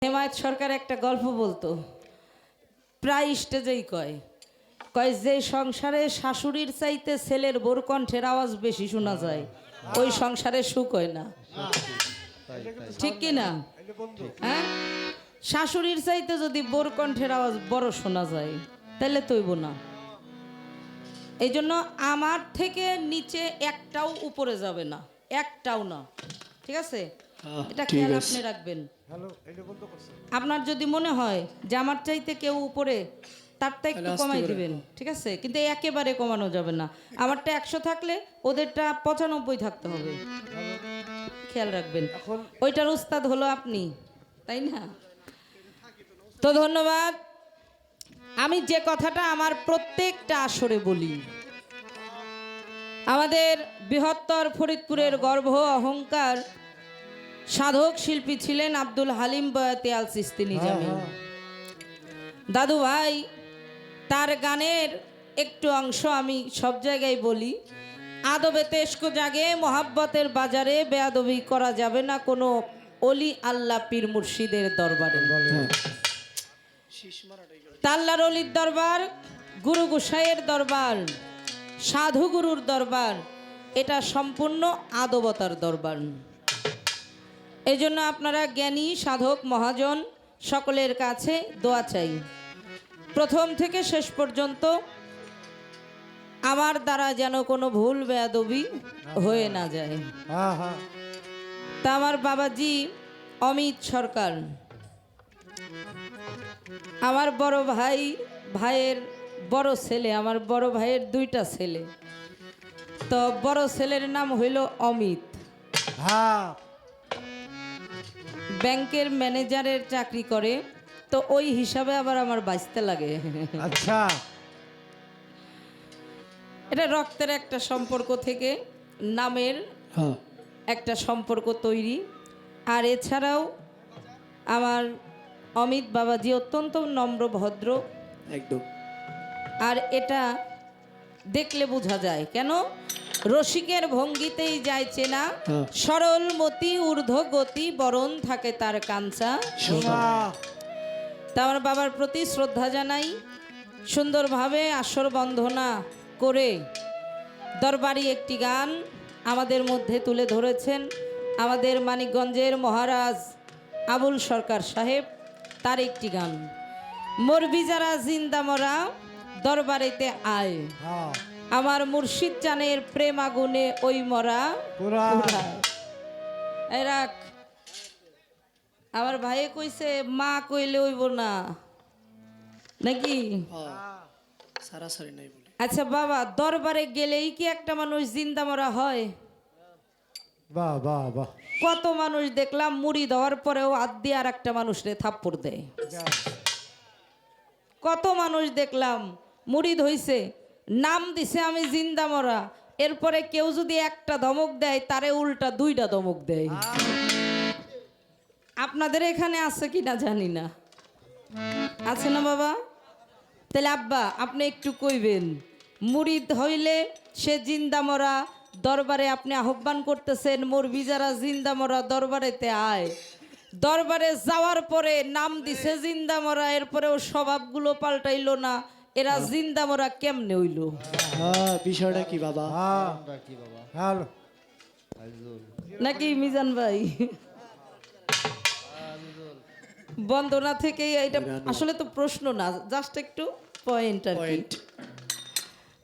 হেমায়েত সরকার একটা গল্প বলতো, প্রায় স্টেজেই কয় কয় যে সংসারে শাশুড়ির চাইতে ছেলের বোর কণ্ঠের আওয়াজ বেশি শোনা যায় ওই সংসারে সুখ হয় না। ঠিক কি না? হ্যাঁ, শাশুড়ির চাইতে যদি বোর কণ্ঠের আওয়াজ বড় শোনা যায় তাহলে তৈব না। এই জন্য আমার থেকে নিচে একটাও উপরে যাবে না, একটাও না। ঠিক আছে, এটা খেয়াল আপনি রাখবেন। আপনার যদি মনে হয় যে আমার চাইতে কেউ উপরে, তারটা একটু কমাই দিবেন, ঠিক আছে, কিন্তু একেবারে কমানো যাবে না। আমারটা 100 থাকলে ওদেরটা 95 থাকতে হবে, খেয়াল রাখবেন। ওইটার উস্তাদ হলো আপনি, তাই না? তো ধন্যবাদ। আমি যে কথাটা আমার প্রত্যেকটা আসরে বলি, আমাদের বৃহত্তর ফরিদপুরের গর্ব অহংকার সাধক শিল্পী ছিলেন আব্দুল হালিম বয়াতি আল চিস্তি নিজামী। দাদু ভাই তার গানের একটু অংশ আমি সব জায়গায় বলি। আদবে তেস্ক জাগে মোহাব্বতের বাজারে, বেয়াদবি করা যাবে না কোনো অলি আল্লাহ পীর মুর্শিদের দরবারে। তাল্লার অলির দরবার, গুরু গোসাইয়ের দরবার, সাধু গুরুর দরবার, এটা সম্পূর্ণ আদবতার দরবার। এই জন্য আপনারা জ্ঞানী সাধক মহাজন সকলের কাছে দোয়া চাই, প্রথম থেকে শেষ পর্যন্ত আমার দ্বারা যেন কোনো ভুল বেয়াদবি হয়ে না যায়। তা আমার বাবাজি অমিত সরকার, আমার বড় ভাই, ভাইয়ের বড় ছেলে, আমার বড় ভাইয়ের 2টা ছেলে। তো বড় ছেলের নাম হইল অমিত, ব্যাংকের ম্যানেজারের চাকরি করে। তো ওই হিসাবে আবার আমার বাঁচতে লাগে। আচ্ছা, এটা রক্তের একটা সম্পর্ক থেকে নামের একটা সম্পর্ক তৈরি। আর এছাড়াও আমার অমিত বাবাজি অত্যন্ত নম্র ভদ্র একদম। আর এটা দেখলে বোঝা যায়, কেন রসিকের ভঙ্গিতেই যায় চেনা, সরল মতি ঊর্ধ্ব গতি বরণ থাকে তার কাঞ্চা। তা আমার বাবার প্রতি শ্রদ্ধা জানাই। সুন্দরভাবে আসর বন্দনা করে দরবারি একটি গান আমাদের মধ্যে তুলে ধরেছেন আমাদের মানিকগঞ্জের মহারাজ আবুল সরকার সাহেব। তার একটি গান, মরবি যারা জিন্দা মরা দরবারেতে আয়, আমার মুর্শিদ চানের প্রেম আগুনে ওই মরা রাখ। আমার ভাইয়ে কইছে মা কইলে হইব না নাকি? আচ্ছা বাবা, দরবারে গেলেই কি একটা মানুষ জিন্দা মরা হয়? কত মানুষ দেখলাম মুড়ি দেওয়ার পরেও হাত দিয়ে আর একটা মানুষরে থাপ্পড় দেয়। কত মানুষ দেখলাম মুড়ি ধইছে, নাম দিছে আমি জিন্দা মরা, এরপরে কেউ যদি একটা ধমক দেয় তারে উল্টা 2টা ধমক দেয়। আপনাদের এখানে আছে কিনা জানি না, আছে না বাবা? তাহলে আব্বা আপনি একটু কইবেন, মুরিদ হইলে সে জিন্দা মরা, দরবারে আপনি আহ্বান করতেছেন মরবি যারা জিন্দা মরা দরবারেতে আয়, দরবারে যাওয়ার পরে নাম দিছে জিন্দা মরা, এরপরেও স্বভাবগুলো পাল্টাইলো না, এরা জিন্দা মরা কেমনে হইল? বিষয়টা কি বাবা? নাকি মিজান ভাই? বন্দনা থেকে এটা আসলে তো প্রশ্ন না, জাস্ট একটু পয়েন্ট আর কি।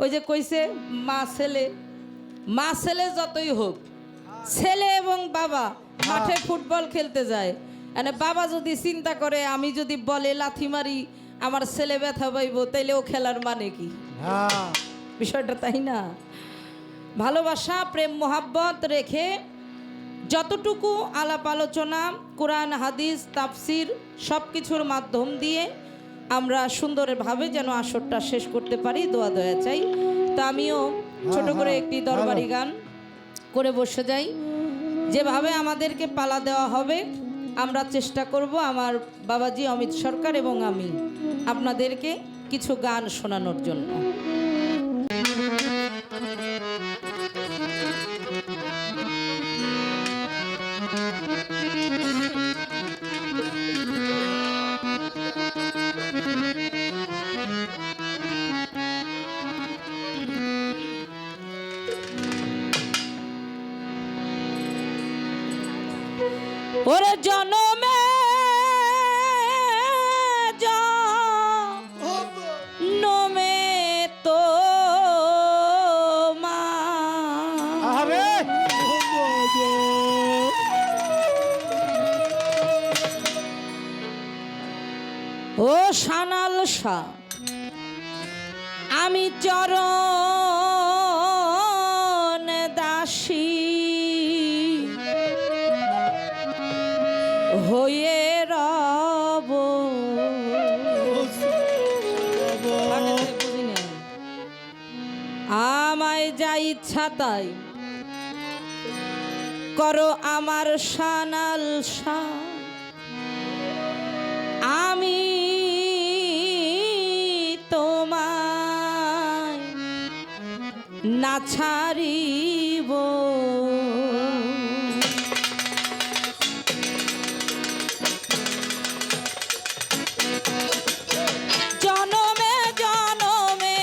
ওই যে কইছে মা ছেলে, মা ছেলে যতই হোক, ছেলে এবং বাবা মাঠে ফুটবল খেলতে যায়, মানে বাবা যদি চিন্তা করে আমি যদি বলে লাথি মারি আমার ছেলে ব্যথা পাইব, তাইলে ও খেলার মানে কি? বিষয়টা তাই না? ভালোবাসা প্রেম মোহাব্বত রেখে যতটুকু আলাপ আলোচনা, কোরআন হাদিস তাফসির সব কিছুর মাধ্যম দিয়ে আমরা সুন্দরভাবে যেন আসরটা শেষ করতে পারি, দোয়া দয়া চাই। তা আমিও ছোট করে একটি দরবারি গান করে বসে যাই। যেভাবে আমাদেরকে পালা দেওয়া হবে আমরা চেষ্টা করব আমার বাবাজি অমিত সরকার এবং আমি আপনাদেরকে কিছু গান শোনানোর জন্য। ওরে জনমে জনমে তো আরে ও সানাল শাহ আমি চরণ দাসী হয়ে রব আমায় যা ইচ্ছা তাই করো আমার সানাল শাহ আমি তোমায় না ছাড়িব জনমে জনমে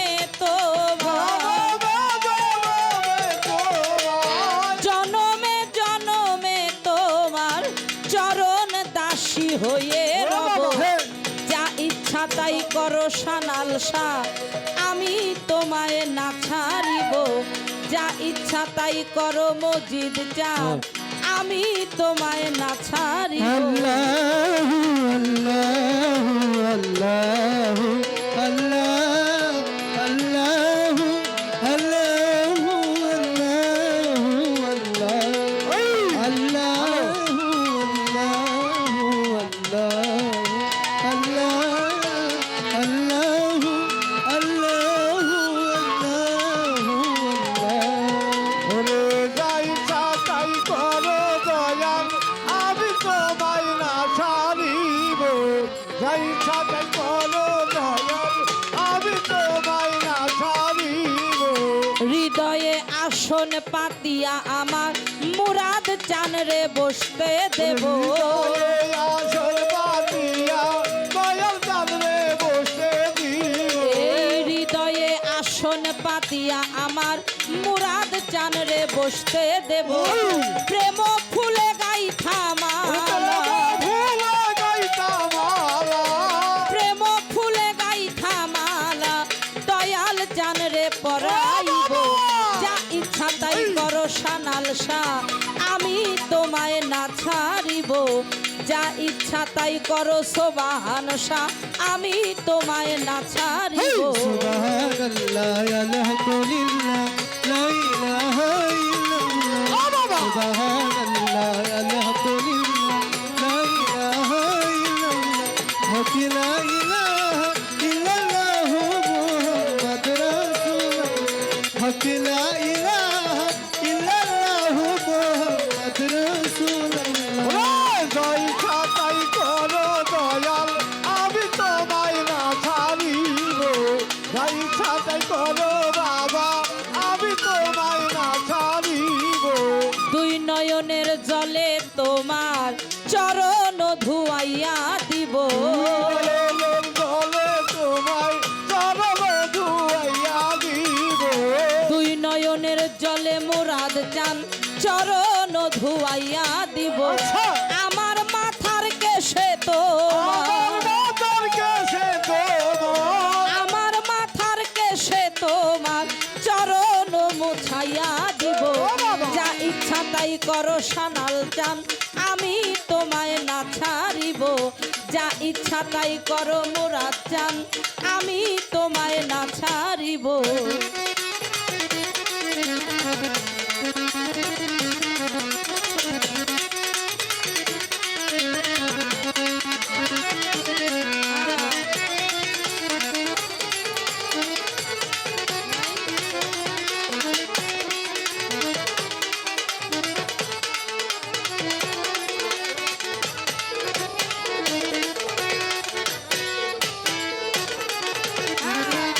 জনমে জনমে তোমার চরণ দাসী হয়ে রব যা ইচ্ছা তাই করো সানাল শাহ আমি তোমায় না ছাড়িব যা ইচ্ছা তাই করো মজিদ চাঁদ আমি তোমায় না ছাড়িব হৃদয়ে আসন পাতিয়া আমার মুরাদ চান রে বসতে দেব এই হৃদয়ে আসন পাতিয়া আমার মুরাদ চান রে বসতে দেব প্রেম ফুলে গাই থামা প্রেম ফুলে গাই থামালা দয়াল জান রে পরাইব যা ইচ্ছা তাই করো সানাল শাহ আমি তোমায় না ছাড়িব যা ইচ্ছা তাই করো সোবাহান শাহ আমি তোমায় না ছাড়িব সুবহানাল্লাহ আলহামদুলিল্লাহ লা ইলাহা ইল্লাল্লাহ সুবহানাল্লাহ আলহামদুলিল্লাহ লা ইলাহা ইল্লাল্লাহ লা ইলাহা ইল্লাল্লাহ মুহাম্মাদুর রাসূলুল্লাহ লা ইলাহা ইল্লাল্লাহ মুহাম্মাদুর রাসূলুল্লাহ জয় ছাতাই করো দয়াল আমি তোমায় না ছাড়িব জয় ছাতাই করো বাবা আমি তোমায় না ছাড়িব দুই নয়নের জলে তোমার চরণ ধুয়াইয়া দিব জলে তোমায় চরণ ধুয়াইয়া দিব দুই নয়নের জলে মুরাদ চান চরণ ধুয়াইয়া দিব আমার মাথার কেশে আমার মাথার কেশে তোমার চরণ মুছাইয়া দিব যা ইচ্ছা তাই করো সানাল চান আমি তোমায় না ছাড়িব যা ইচ্ছা তাই করো মুরাদ চান আমি তোমায় না ছাড়িব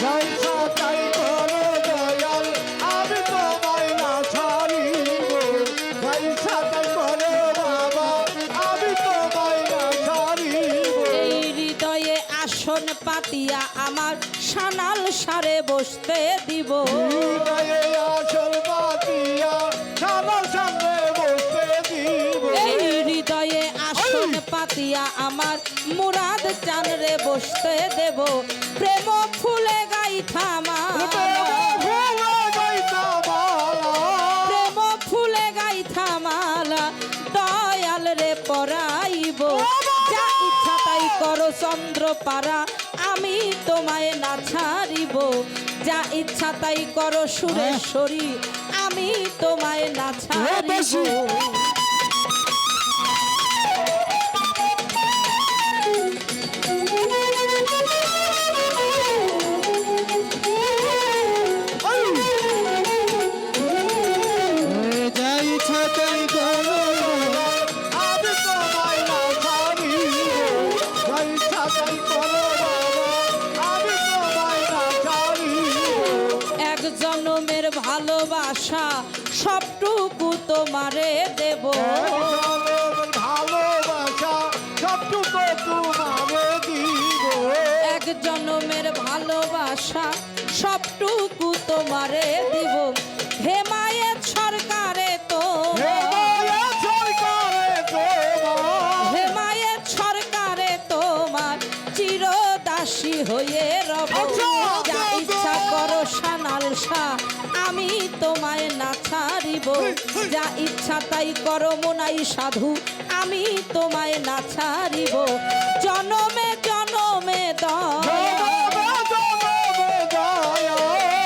জয় ছাতাই করো দয়াল আমি তোমায় না ছাড়িব জয় ছাতাই করো বাবা আমি তোমায় না ছাড়িব এই হৃদয়ে আসন পাতিয়া আমার সানাল সারে বসতে দিব হৃদয়ে আসল পাতিয়া সারা সামনে বসতে দিব এই হৃদয়ে দিয়া আমার মুরাদ চান রে বসতে দেব প্রেম ফুলে গাইথা মালা প্রেম ফুলে গাইথা মালা দয়াল রে পরাইব যা ইচ্ছা তাই করো চন্দ্র পারা আমি তোমায় না ছাড়িব যা ইচ্ছা তাই করো সুরেশ্বরী আমি তোমায় না ছাড়িব যা ইচ্ছা তাই করো আমি তোমায় না ছাড়িব যা ইচ্ছা তাই করো বাবা আমি তোমায় না ছাড়িব এক জনমের ভালোবাসা সবটুকু তোমারে দেব ভালোবাসা সবটুকু তোমারে দিব এক জনমের ভালোবাসা সবটুকু তোমারে দিব হে মায়ের সরকারে তো হে মায়ের সরকারে তোমার চিরদাসী হয়ে রব যা ইচ্ছা করো সানাল শাহ আমি তোমায় না ছাড়িব যা ইচ্ছা তাই করো মোনাই সাধু আমি তোমায় না ছাড়িব জনমে জনমে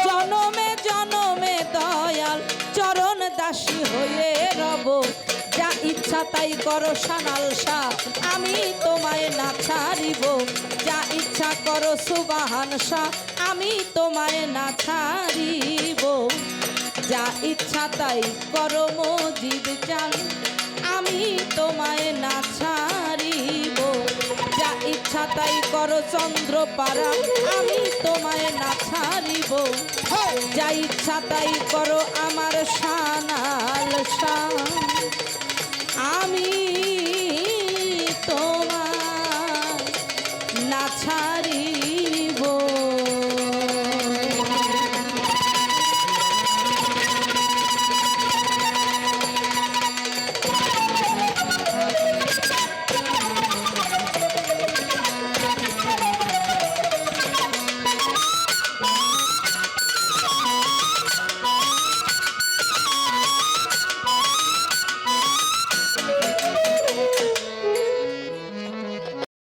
জনমে জনমে দয়াল চরণ দাসী হয়ে রব যা ইচ্ছা তাই করো সানাল শাহ আমি তোমায় না ছাড়িব যা ইচ্ছা করো সুবাহান শাহ আমি তোমায় না ছাড়িব যা ইচ্ছা তাই করো মজিদ চান আমি তোমায় না ছাড়িব যা ইচ্ছা তাই করো চন্দ্রপাড়া আমি তোমায় না ছাড়িব যা ইচ্ছা তাই করো আমার সানাল শাহ আমি তোমায় না ছাড়িব